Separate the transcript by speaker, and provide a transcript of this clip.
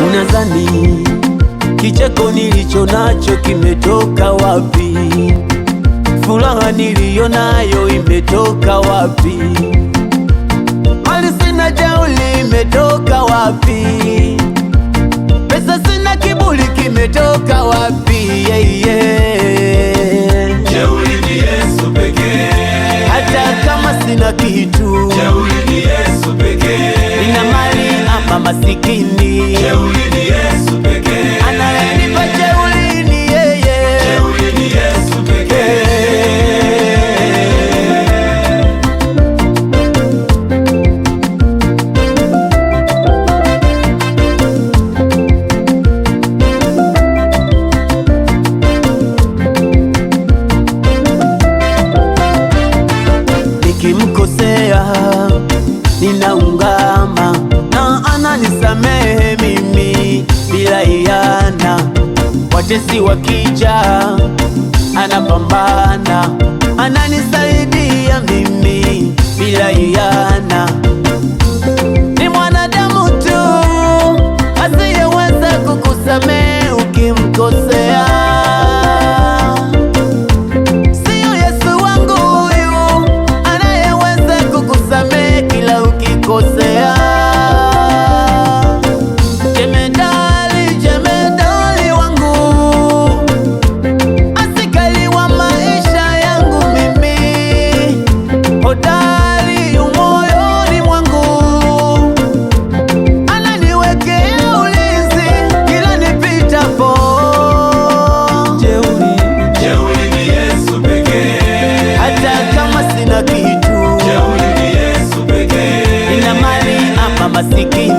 Speaker 1: Unadhani kicheko nilicho nacho kimetoka wapi? Furaha niliyo nayo imetoka wapi? Mali sina jeuri imetoka wapi? Pesa sina kiburi kimetoka wapi?
Speaker 2: Jeuri ni Yesu pekee.
Speaker 1: Hata kama sina kitu,
Speaker 2: Jeuri ni Yesu pekee.
Speaker 1: nina mali ama masikini,
Speaker 2: Jeuri ni Yesu pekee.
Speaker 1: anayenipa jeuri ni yeye.
Speaker 2: Jeuri ni Yesu pekee.
Speaker 1: Nikimkosea ninaungama na ananisamehe mimi bila iana. Watesi wakija anapambana, ananisaidia mimi bila iana. Ni mwanadamu tu asiyeweza kukusamehe ukimkosea. Sio Yesu wangu huyu anayeweza kukusamehe kila ukikosea. Jemedali, jemedali wangu, askari wa maisha yangu mimi, hodari moyoni mwangu, ananiwekea ulinzi kila nipitapo.
Speaker 2: Jeuri ni Yesu pekee.
Speaker 1: Hata kama sina kitu,
Speaker 2: Jeuri ni Yesu pekee.
Speaker 1: nina mali ama masikini,